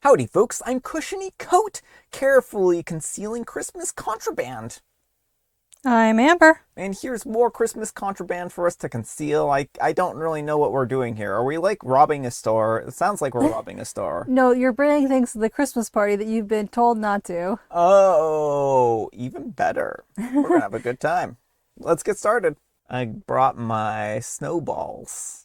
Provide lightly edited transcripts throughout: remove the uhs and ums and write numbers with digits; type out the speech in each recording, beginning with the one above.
Howdy folks, I'm Cushiony Coat, carefully concealing Christmas contraband. I'm Amber. And here's more Christmas contraband for us to conceal. I don't really know what we're doing here. Are we like robbing a store? It sounds like we're robbing a store. No, you're bringing things to the Christmas party that you've been told not to. Oh, even better. We're gonna have a good time. Let's get started. I brought my snowballs.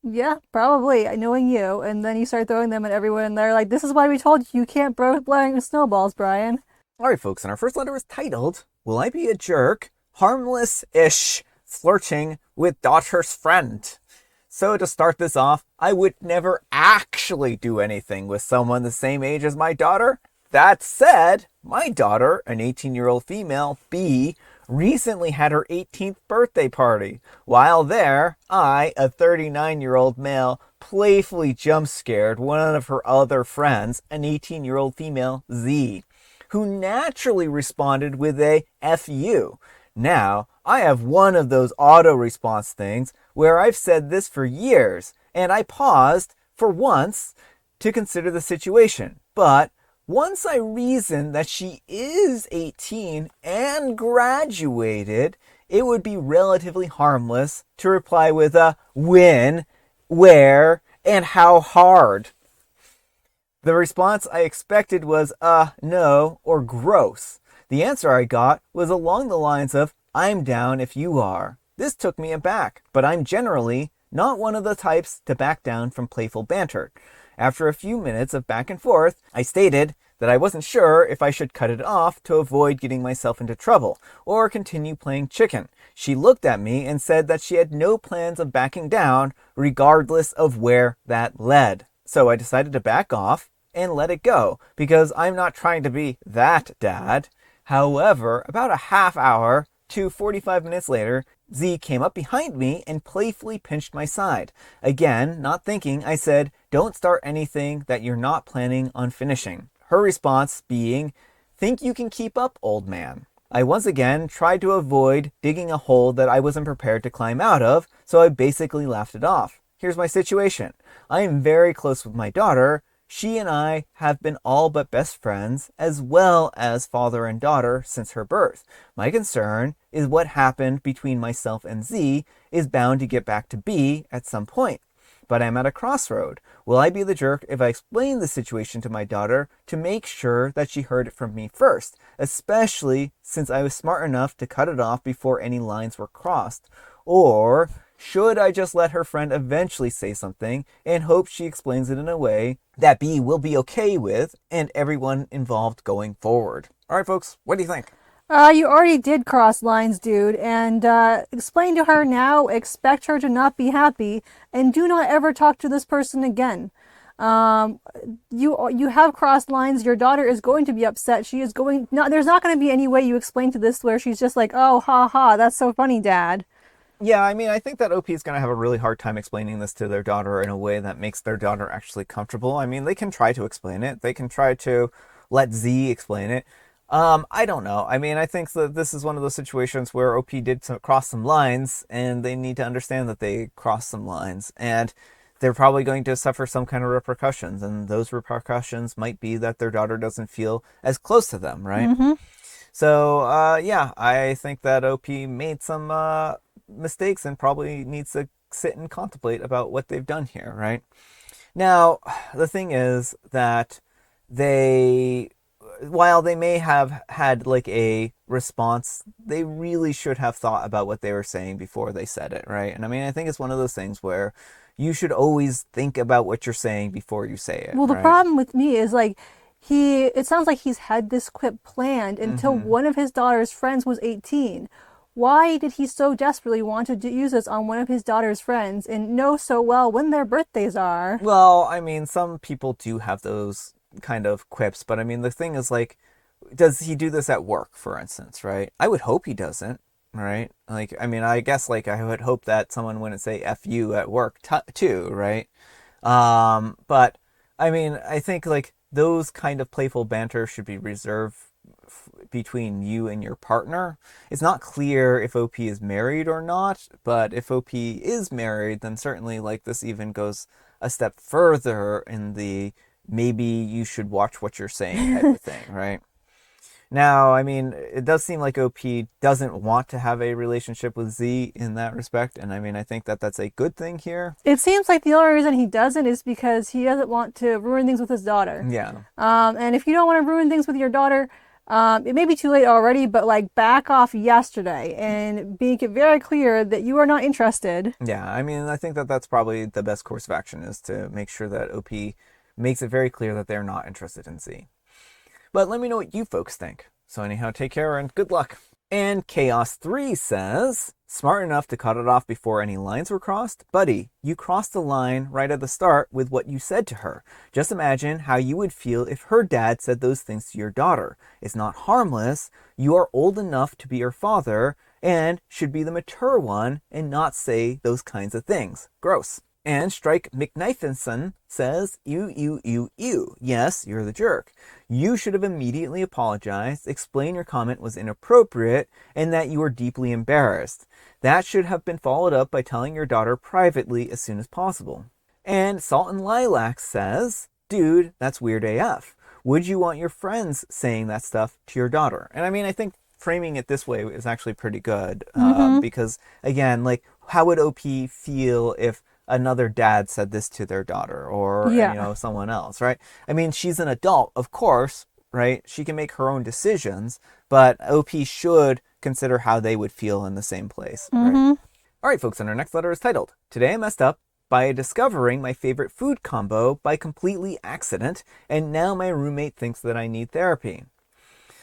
Yeah, probably, knowing you. And then you start throwing them at everyone, and they're like, this is why we told you you can't blowing snowballs, Brian. Alright folks, and our first letter is titled, Will I Be a Jerk? Harmless-ish Flirting with Daughter's Friend. So to start this off, I would never actually do anything with someone the same age as my daughter. That said, my daughter, an 18-year-old female, B, recently had her 18th birthday party. While there, I, a 39-year-old male, playfully jump-scared one of her other friends, an 18-year-old female, Z, who naturally responded with a FU. Now, I have one of those auto-response things where I've said this for years, and I paused for once to consider the situation. But once I reasoned that she is 18 and graduated, it would be relatively harmless to reply with a when, where, and how hard. The response I expected was, no, or gross. The answer I got was along the lines of, I'm down if you are. This took me aback, but I'm generally not one of the types to back down from playful banter. After a few minutes of back and forth, I stated that I wasn't sure if I should cut it off to avoid getting myself into trouble, or continue playing chicken. She looked at me and said that she had no plans of backing down, regardless of where that led. So I decided to back off and let it go, because I'm not trying to be that dad. However, about a half hour to 45 minutes later, Z came up behind me and playfully pinched my side. Again, not thinking, I said, don't start anything that you're not planning on finishing. Her response being, think you can keep up, old man. I once again tried to avoid digging a hole that I wasn't prepared to climb out of, so I basically laughed it off. Here's my situation. I am very close with my daughter. She and I have been all but best friends, as well as father and daughter, since her birth. My concern is what happened between myself and Z is bound to get back to B at some point. But I'm at a crossroad. Will I be the jerk if I explain the situation to my daughter to make sure that she heard it from me first, especially since I was smart enough to cut it off before any lines were crossed? Or should I just let her friend eventually say something and hope she explains it in a way that B will be okay with and everyone involved going forward? All right, folks, what do you think? You already did cross lines, dude, and explain to her now, expect her to not be happy, and do not ever talk to this person again. You have crossed lines. Your daughter is going to be upset. She is going, no, there's not going to be any way you explain to this where she's just like, oh, ha ha, that's so funny, Dad. Yeah, I mean, I think that OP is going to have a really hard time explaining this to their daughter in a way that makes their daughter actually comfortable. I mean, they can try to explain it. They can try to let Z explain it. I don't know. I mean, I think that this is one of those situations where OP did cross some lines, and they need to understand that they crossed some lines, and they're probably going to suffer some kind of repercussions, and those repercussions might be that their daughter doesn't feel as close to them, right? Mm-hmm. So, yeah, I think that OP made some mistakes and probably needs to sit and contemplate about what they've done here, right? Now, the thing is that while they may have had like a response, they really should have thought about what they were saying before they said it, right? And I mean, I think it's one of those things where you should always think about what you're saying before you say it. Well, the right? problem with me is like, it sounds like he's had this quip planned until one of his daughter's friends was 18. Why did he so desperately want to use this on one of his daughter's friends and know so well when their birthdays are? Well, I mean, some people do have those kind of quips, but I mean, the thing is, like, does he do this at work, for instance, right? I would hope he doesn't, right? Like, I mean, I guess, like, I would hope that someone wouldn't say F you at work too, right? But, I mean, I think, like, those kind of playful banter should be reserved between you and your partner. It's not clear if OP is married or not, but if OP is married, then certainly, like, this even goes a step further in the maybe you should watch what you're saying type of thing, right? Now, I mean, it does seem like OP doesn't want to have a relationship with Z in that respect. And I mean, I think that that's a good thing here. It seems like the only reason he doesn't is because he doesn't want to ruin things with his daughter. Yeah. And if you don't want to ruin things with your daughter, it may be too late already, but like back off yesterday and make it very clear that you are not interested. Yeah, I mean, I think that that's probably the best course of action, is to make sure that OP makes it very clear that they're not interested in Z. But let me know what you folks think. So anyhow, take care and good luck. And Chaos3 says, smart enough to cut it off before any lines were crossed? Buddy, you crossed the line right at the start with what you said to her. Just imagine how you would feel if her dad said those things to your daughter. It's not harmless. You are old enough to be her father and should be the mature one and not say those kinds of things. Gross. And Strike McKnifenson says, you. Yes, you're the jerk. You should have immediately apologized, explained your comment was inappropriate, and that you were deeply embarrassed. That should have been followed up by telling your daughter privately as soon as possible. And Salt and Lilac says, dude, that's weird AF. Would you want your friends saying that stuff to your daughter? And I mean, I think framing it this way is actually pretty good, because, again, like, how would OP feel if another dad said this to their daughter, or someone else, right? I mean, she's an adult, of course, right? She can make her own decisions, but OP should consider how they would feel in the same place, right? All right, folks, and our next letter is titled, Today I Messed Up by discovering my favorite food combo by completely accident, and now my roommate thinks that I need therapy.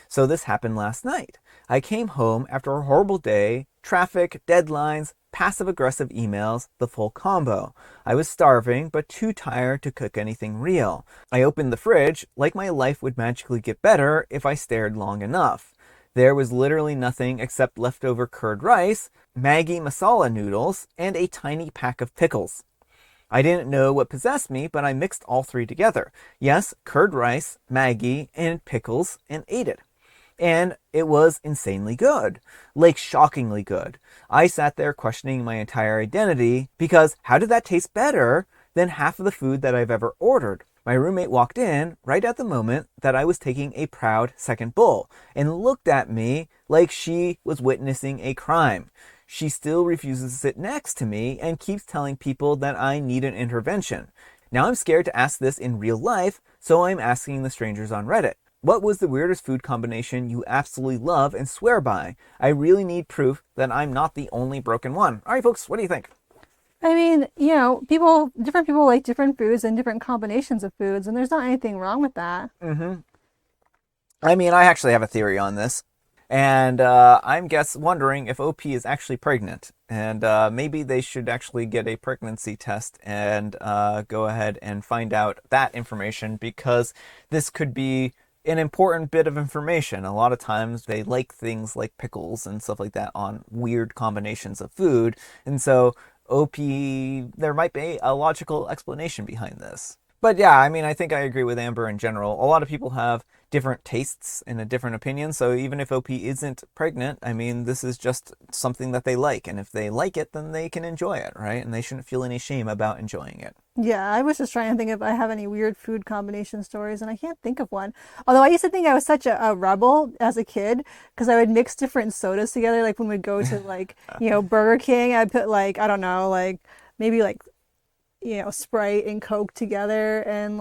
So this happened last night. I came home after a horrible day, traffic, deadlines, passive-aggressive emails, the full combo. I was starving, but too tired to cook anything real. I opened the fridge like my life would magically get better if I stared long enough. There was literally nothing except leftover curd rice, Maggi masala noodles, and a tiny pack of pickles. I didn't know what possessed me, but I mixed all three together. Yes, curd rice, Maggi, and pickles, and ate it. And it was insanely good. Like, shockingly good. I sat there questioning my entire identity, because how did that taste better than half of the food that I've ever ordered? My roommate walked in right at the moment that I was taking a proud second bowl, and looked at me like she was witnessing a crime. She still refuses to sit next to me and keeps telling people that I need an intervention. Now I'm scared to ask this in real life, so I'm asking the strangers on Reddit. What was the weirdest food combination you absolutely love and swear by? I really need proof that I'm not the only broken one. All right, folks, what do you think? I mean, different people like different foods and different combinations of foods, and there's not anything wrong with that. I mean, I actually have a theory on this. And I'm wondering if OP is actually pregnant. And maybe they should actually get a pregnancy test and go ahead and find out that information, because this could be an important bit of information. A lot of times they like things like pickles and stuff like that on weird combinations of food. And so OP, there might be a logical explanation behind this. But yeah, I mean, I think I agree with Amber in general. A lot of people have different tastes and a different opinion. So even if OP isn't pregnant, I mean, this is just something that they like. And if they like it, then they can enjoy it, right? And they shouldn't feel any shame about enjoying it. Yeah, I was just trying to think if I have any weird food combination stories, and I can't think of one. Although I used to think I was such a rebel as a kid, because I would mix different sodas together. Like when we'd go to Burger King, I'd put maybe Sprite and Coke together, and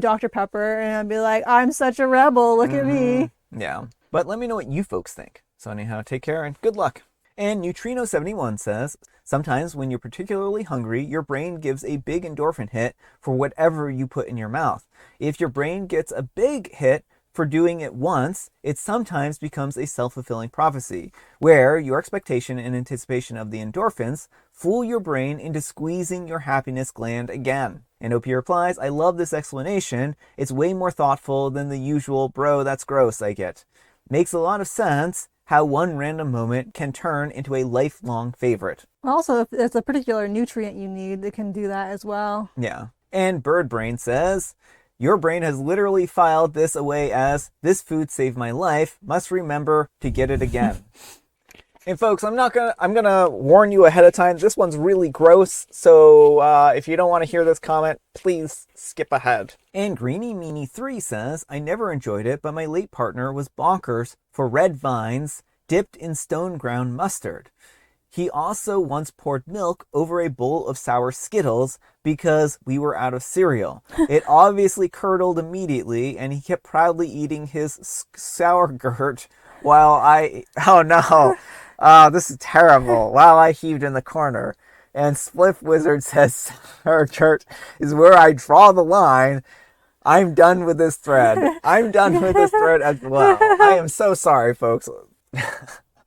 Dr. Pepper, and I'd be like, I'm such a rebel, look at me. Yeah, but let me know what you folks think. So anyhow, take care and good luck. And Neutrino71 says, sometimes when you're particularly hungry, your brain gives a big endorphin hit for whatever you put in your mouth. If your brain gets a big hit for doing it once, it sometimes becomes a self-fulfilling prophecy, where your expectation and anticipation of the endorphins fool your brain into squeezing your happiness gland again. And OP replies, I love this explanation. It's way more thoughtful than the usual, bro, that's gross I get. Makes a lot of sense how one random moment can turn into a lifelong favorite. Also, if it's a particular nutrient you need, it can do that as well. Yeah. And Bird Brain says, your brain has literally filed this away as, this food saved my life, must remember to get it again. And folks, I'm gonna warn you ahead of time. This one's really gross, so if you don't want to hear this comment, please skip ahead. And Greeny Meanie 3 says, I never enjoyed it, but my late partner was bonkers for red vines dipped in stone ground mustard. He also once poured milk over a bowl of sour Skittles because we were out of cereal. It obviously curdled immediately, and he kept proudly eating his sauerkraut while oh no. This is terrible. While I heaved in the corner. And Spliff Wizard says, her church is where I draw the line. I'm done with this thread. I'm done with this thread as well. I am so sorry, folks.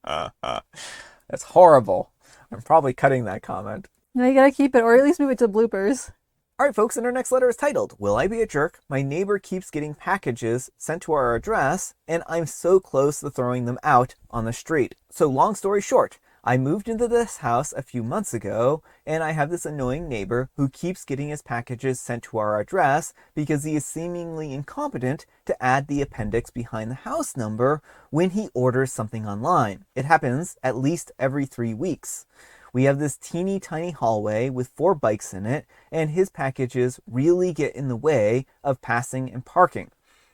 That's horrible. I'm probably cutting that comment. No, you gotta keep it, or at least move it to bloopers. Alright folks, and our next letter is titled, Will I Be a Jerk? My neighbor keeps getting packages sent to our address, and I'm so close to throwing them out on the street. So long story short, I moved into this house a few months ago, and I have this annoying neighbor who keeps getting his packages sent to our address because he is seemingly incompetent to add the appendix behind the house number when he orders something online. It happens at least every 3 weeks. We have this teeny tiny hallway with 4 bikes in it, and his packages really get in the way of passing and parking.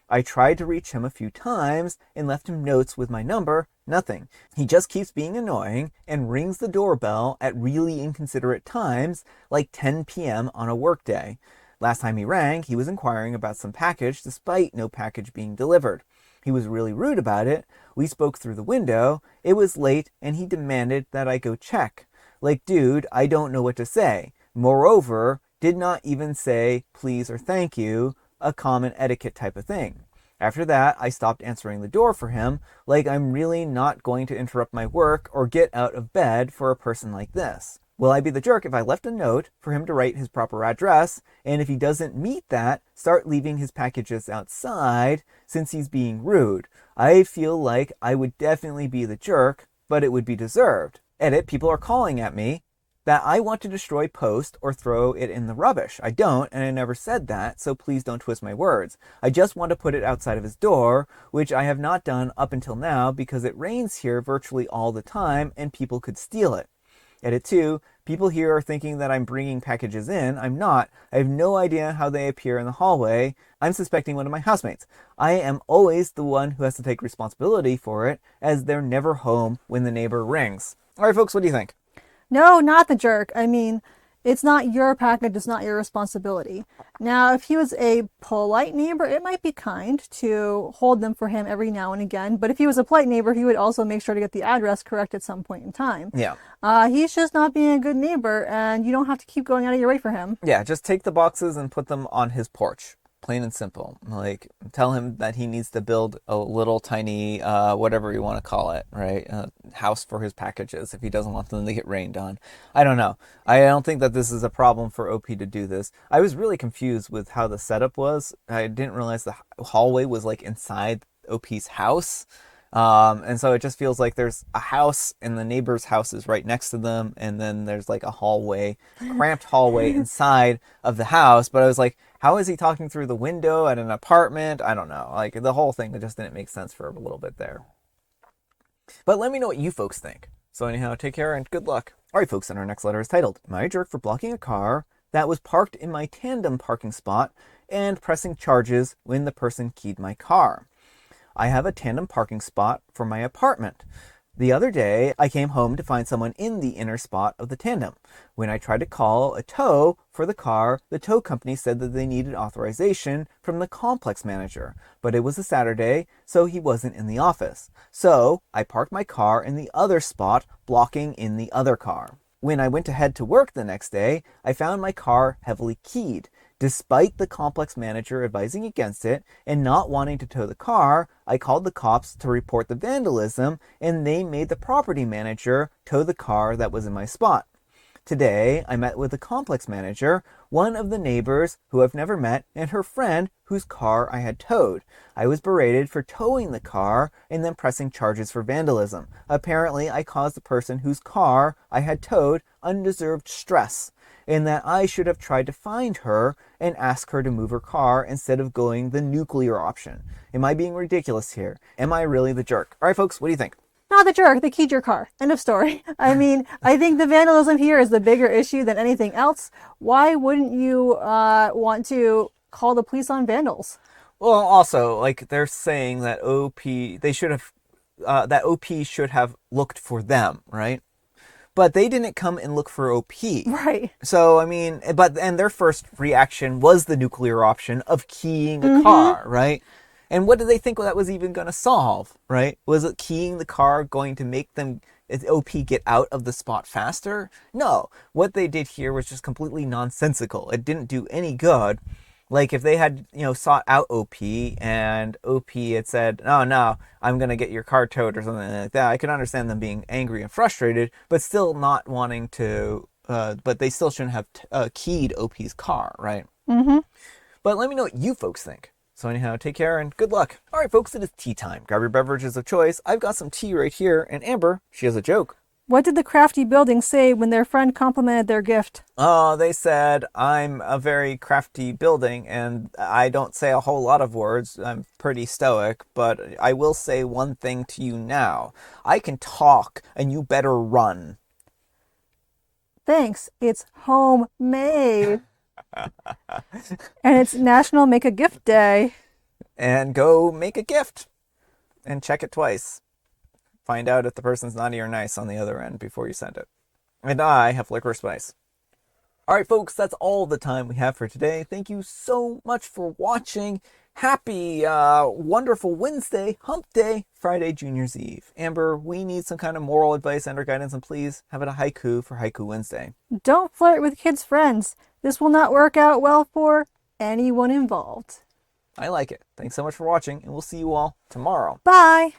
I tried to reach him a few times and left him notes with my number, nothing. He just keeps being annoying and rings the doorbell at really inconsiderate times, like 10 p.m. on a workday. Last time he rang, he was inquiring about some package despite no package being delivered. He was really rude about it. We spoke through the window. It was late and he demanded that I go check. Like, dude, I don't know what to say. Moreover, did not even say please or thank you, a common etiquette type of thing. After that, I stopped answering the door for him, like I'm really not going to interrupt my work or get out of bed for a person like this. Will I be the jerk if I left a note for him to write his proper address, and if he doesn't meet that, start leaving his packages outside since he's being rude? I feel like I would definitely be the jerk, but it would be deserved. Edit, people are calling at me that I want to destroy post or throw it in the rubbish. I don't, and I never said that, so please don't twist my words. I just want to put it outside of his door, which I have not done up until now because it rains here virtually all the time and people could steal it. Edit 2, people here are thinking that I'm bringing packages in. I'm not. I have no idea how they appear in the hallway. I'm suspecting one of my housemates. I am always the one who has to take responsibility for it, as they're never home when the neighbor rings. All right, folks, what do you think? No, not the jerk. I mean, it's not your package, it's not your responsibility. Now, if he was a polite neighbor, it might be kind to hold them for him every now and again. But if he was a polite neighbor, he would also make sure to get the address correct at some point in time. Yeah. He's just not being a good neighbor, and you don't have to keep going out of your way for him. Yeah, just take the boxes and put them on his porch. Plain and simple. Like, tell him that he needs to build a little tiny, whatever you want to call it, right? House for his packages if he doesn't want them to get rained on. I don't know. I don't think that this is a problem for OP to do this. I was really confused with how the setup was. I didn't realize the hallway was like inside OP's house. And so it just feels like there's a house and the neighbor's house is right next to them. And then there's like a hallway, cramped hallway inside of the house. But I was like, how is he talking through the window at an apartment? I don't know. Like the whole thing just didn't make sense for a little bit there. But let me know what you folks think. So anyhow, take care and good luck. All right, folks, and our next letter is titled, Am I a Jerk for Blocking a Car That Was Parked in My Tandem Parking Spot and Pressing Charges When the Person Keyed My Car? I have a tandem parking spot for my apartment. The other day, I came home to find someone in the inner spot of the tandem. When I tried to call a tow for the car, the tow company said that they needed authorization from the complex manager, but it was a Saturday, so he wasn't in the office. So I parked my car in the other spot, blocking in the other car. When I went to head to work the next day, I found my car heavily keyed. Despite the complex manager advising against it and not wanting to tow the car, I called the cops to report the vandalism, and they made the property manager tow the car that was in my spot. Today, I met with the complex manager, one of the neighbors who I've never met, and her friend whose car I had towed. I was berated for towing the car and then pressing charges for vandalism. Apparently, I caused the person whose car I had towed undeserved stress, and that I should have tried to find her and ask her to move her car instead of going the nuclear option. Am I being ridiculous here? Am I really the jerk? All right, folks, what do you think? Not the jerk, they keyed your car. End of story. I mean, I think the vandalism here is the bigger issue than anything else. Why wouldn't you want to call the police on vandals? Well, also, like, they're saying that they should have, that OP should have looked for them, right? But they didn't come and look for OP. Right. So, I mean, and their first reaction was the nuclear option of keying a car, right? And what did they think that was even going to solve, right? Was it keying the car going to make them, OP, get out of the spot faster? No. What they did here was just completely nonsensical. It didn't do any good. Like, if they had, sought out OP and OP had said, oh, no, I'm going to get your car towed or something like that, I can understand them being angry and frustrated, but still not wanting to, but they still shouldn't have keyed OP's car, right? Mm-hmm. But let me know what you folks think. So anyhow, take care and good luck. All right, folks, it is tea time. Grab your beverages of choice. I've got some tea right here, and Amber, she has a joke. What did the crafty building say when their friend complimented their gift? Oh, they said, I'm a very crafty building, and I don't say a whole lot of words. I'm pretty stoic, but I will say one thing to you now. I can talk, and you better run. Thanks, it's homemade. And it's National Make a Gift Day. And go make a gift, and check it twice. Find out if the person's naughty or nice on the other end before you send it. And I have licorice spice. All right, folks, that's all the time we have for today. Thank you so much for watching. Happy, wonderful Wednesday, hump day, Friday, Junior's Eve. Amber, we need some kind of moral advice and or guidance, and please have it a haiku for Haiku Wednesday. Don't flirt with kids' friends. This will not work out well for anyone involved. I like it. Thanks so much for watching, and we'll see you all tomorrow. Bye!